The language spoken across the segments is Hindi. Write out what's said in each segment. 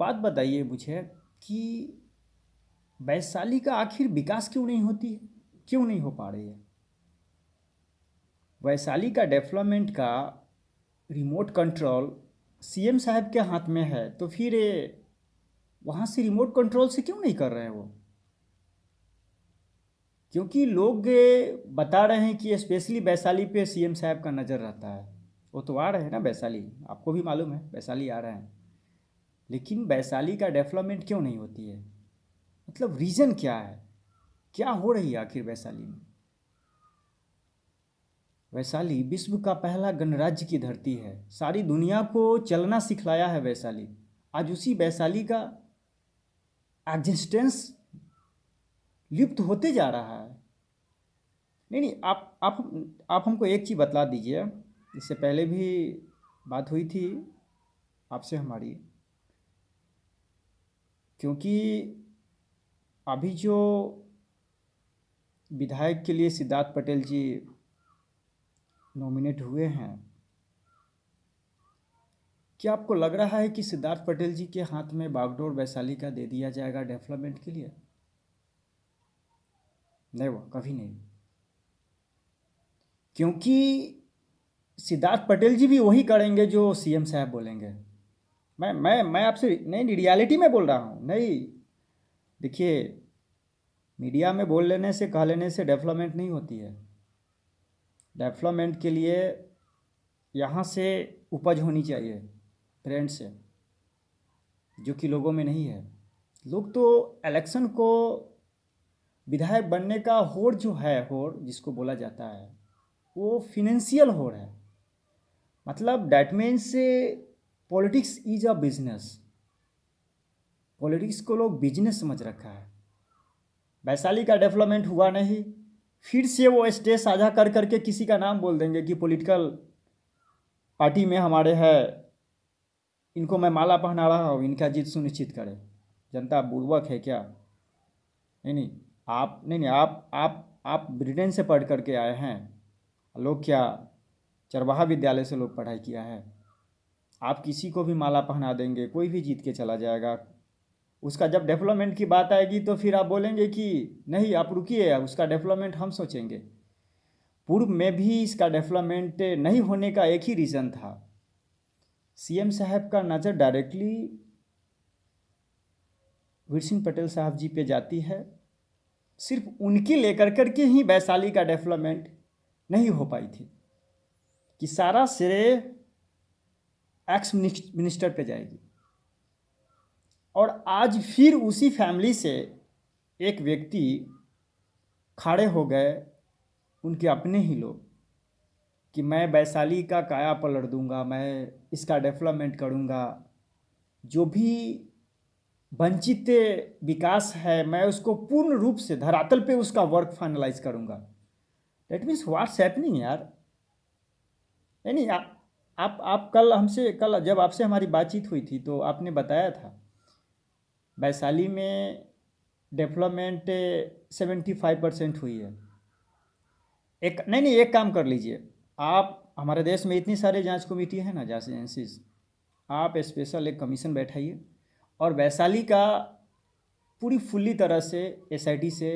बात बताइए मुझे कि वैशाली का आखिर विकास क्यों नहीं होती है, क्यों नहीं हो पा रही है। वैशाली का डेवलपमेंट का रिमोट कंट्रोल सीएम साहब के हाथ में है, तो फिर वहाँ से रिमोट कंट्रोल से क्यों नहीं कर रहे हैं वो। क्योंकि लोग बता रहे हैं कि स्पेशली वैशाली पे सीएम साहब का नज़र रहता है। वो तो आ रहे हैं ना वैशाली, आपको भी मालूम है वैशाली आ रहे हैं, लेकिन वैशाली का डेवलपमेंट क्यों नहीं होती है। मतलब रीज़न क्या है, क्या हो रही है आखिर वैशाली में। वैशाली विश्व का पहला गणराज्य की धरती है, सारी दुनिया को चलना सिखलाया है वैशाली। आज उसी वैशाली का एग्जिस्टेंस लुप्त होते जा रहा है। नहीं नहीं, आप हमको एक चीज़ बतला दीजिए। इससे पहले भी बात हुई थी आपसे हमारी, क्योंकि अभी जो विधायक के लिए सिद्धार्थ पटेल जी नॉमिनेट हुए हैं, क्या आपको लग रहा है कि सिद्धार्थ पटेल जी के हाथ में बागडोर वैशाली का दे दिया जाएगा डेवलपमेंट के लिए। नहीं, वो कभी नहीं। क्योंकि सिद्धार्थ पटेल जी भी वही करेंगे जो सीएम साहब बोलेंगे। मैं आपसे नहीं, रियलिटी में बोल रहा हूँ। नहीं, देखिए, मीडिया में बोल लेने से, कह लेने से डेवलपमेंट नहीं होती है। डेवलपमेंट के लिए यहाँ से उपज होनी चाहिए फ्रेंड से, जो कि लोगों में नहीं है। लोग तो इलेक्शन को, विधायक बनने का होड़ जो है, होड़ जिसको बोला जाता है, वो फिनेंशियल होड़ है। मतलब that means politics is a business. Politics को लोग बिजनेस समझ रखा है। वैशाली का डेवलपमेंट हुआ नहीं, फिर से वो स्टेज साझा कर करके किसी का नाम बोल देंगे कि पॉलिटिकल पार्टी में हमारे है, इनको मैं माला पहना रहा हूँ, इनका जीत सुनिश्चित करें। जनता बुर्बक है क्या। नहीं नहीं, आप ब्रिटेन से पढ़ करके आए हैं। लोग क्या चरवाहा विद्यालय से लोग पढ़ाई किया है। आप किसी को भी माला पहना देंगे, कोई भी जीत के चला जाएगा। उसका जब डेवलपमेंट की बात आएगी तो फिर आप बोलेंगे कि नहीं, आप रुकिए, उसका डेवलपमेंट हम सोचेंगे। पूर्व में भी इसका डेवलपमेंट नहीं होने का एक ही रीज़न था। सीएम साहब का नज़र डायरेक्टली वीर सिंह पटेल साहब जी पे जाती है। सिर्फ उनकी लेकर करके ही वैशाली का डेवलपमेंट नहीं हो पाई थी, कि सारा श्रेय एक्स मिनिस्टर पे जाएगी। और आज फिर उसी फैमिली से एक व्यक्ति खड़े हो गए, उनके अपने ही लोग, कि मैं वैशाली का काया पलट दूंगा, मैं इसका डेवलपमेंट करूंगा, जो भी वंचित विकास है मैं उसको पूर्ण रूप से धरातल पे उसका वर्क फाइनलाइज करूंगा। दैट मीन्स व्हाट्स हैपनिंग यार। नहीं नहीं, आप कल हमसे, कल जब आपसे हमारी बातचीत हुई थी तो आपने बताया था वैशाली में डेवलपमेंट 75% हुई है। एक नहीं नहीं, एक काम कर लीजिए आप, हमारे देश में इतनी सारे जांच कमेटी है ना, जांच एजेंसीज, आप स्पेशल एक कमीशन बैठाइए और वैशाली का पूरी फुल्ली तरह से एसआईटी से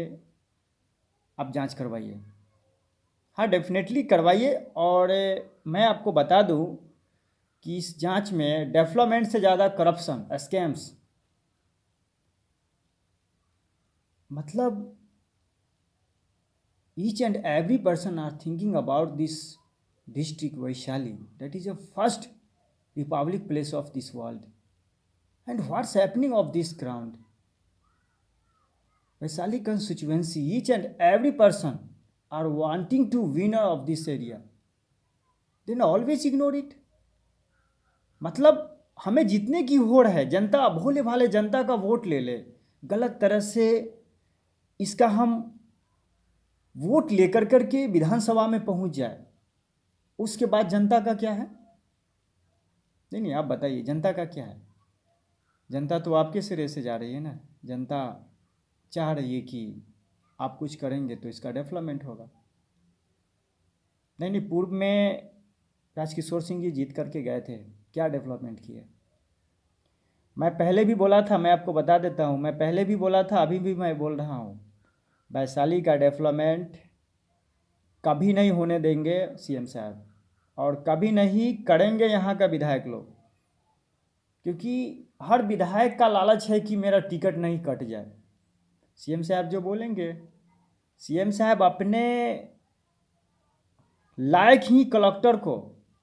आप जांच करवाइए। हाँ, डेफिनेटली करवाइए। और मैं आपको बता दूं कि इस जांच में डेवलपमेंट से ज़्यादा करप्शन, स्कैम्स, मतलब each and every person are thinking about this district Vaishali, that is a first republic place of this world. And what's happening of this ground? Vaishali constituency, each and every person are wanting to winner of this area, then always ignore it. मतलब हमें जीतने की होड़ है, जनता भोले भाले जनता का वोट ले ले गलत तरह से, इसका हम वोट लेकर करके विधानसभा में पहुंच जाए, उसके बाद जनता का क्या है। नहीं नहीं, आप बताइए जनता का क्या है। जनता तो आपके सिरे से जा रही है ना। जनता चाह रही है कि आप कुछ करेंगे तो इसका डेवलपमेंट होगा। नहीं नहीं, पूर्व में राजकिशोर सिंह जी जीत करके गए थे, क्या डेवलपमेंट किए। मैं पहले भी बोला था, मैं आपको बता देता हूँ, मैं पहले भी बोला था, अभी भी मैं बोल रहा हूँ, वैशाली का डेवलपमेंट कभी नहीं होने देंगे सीएम साहब, और कभी नहीं करेंगे यहाँ का विधायक लोग, क्योंकि हर विधायक का लालच है कि मेरा टिकट नहीं कट जाए। सीएम साहब जो बोलेंगे, सीएम साहब अपने लायक ही कलेक्टर को,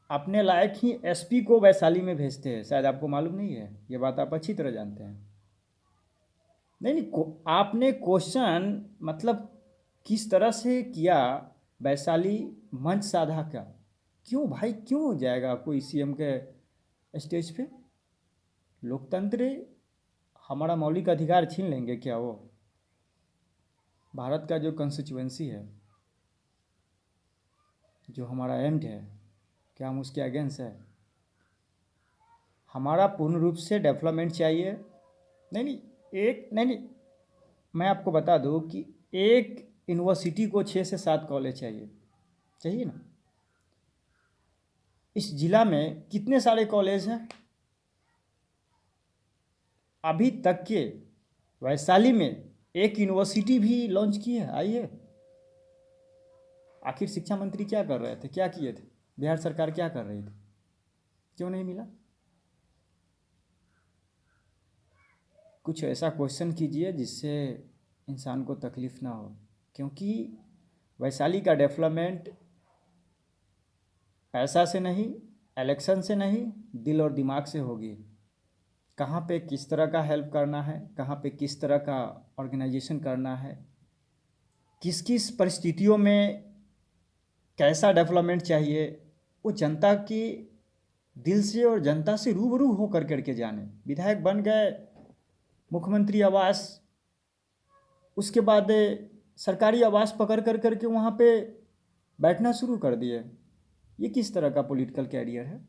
अपने लायक ही एसपी को वैशाली में भेजते हैं। शायद आपको मालूम नहीं है, ये बात आप अच्छी तरह जानते हैं। नहीं नहीं आपने क्वेश्चन मतलब किस तरह से किया, वैशाली मंच साधा का, क्यों भाई क्यों जाएगा कोई सीएम के स्टेज पे? लोकतंत्र, हमारा मौलिक अधिकार छीन लेंगे क्या वो? भारत का जो कॉन्स्टिट्यूएंसी है, जो हमारा एम्ड है, क्या हम उसके अगेंस्ट है? हमारा पूर्ण रूप से डेवलपमेंट चाहिए। नहीं नहीं नहीं, मैं आपको बता दूं कि एक यूनिवर्सिटी को 6 से 7 कॉलेज चाहिए, चाहिए ना? इस जिला में कितने सारे कॉलेज हैं? अभी तक के वैशाली में एक यूनिवर्सिटी भी लॉन्च की है, आई है? आखिर शिक्षा मंत्री क्या कर रहे थे, क्या किए थे? बिहार सरकार क्या कर रही थी? क्यों नहीं मिला? कुछ ऐसा क्वेश्चन कीजिए जिससे इंसान को तकलीफ ना हो, क्योंकि वैशाली का डेवलपमेंट पैसा से नहीं, इलेक्शन से नहीं, दिल और दिमाग से होगी। कहाँ पे किस तरह का हेल्प करना है, कहाँ पे किस तरह का ऑर्गेनाइजेशन करना है, किस किस परिस्थितियों में कैसा डेवलपमेंट चाहिए, वो जनता के दिल से और जनता से रूबरू होकर करके जाने। विधायक बन गए, मुख्यमंत्री आवास, उसके बाद सरकारी आवास पकड़ कर करके वहाँ पे बैठना शुरू कर दिए। ये किस तरह का पॉलिटिकल कैरियर है?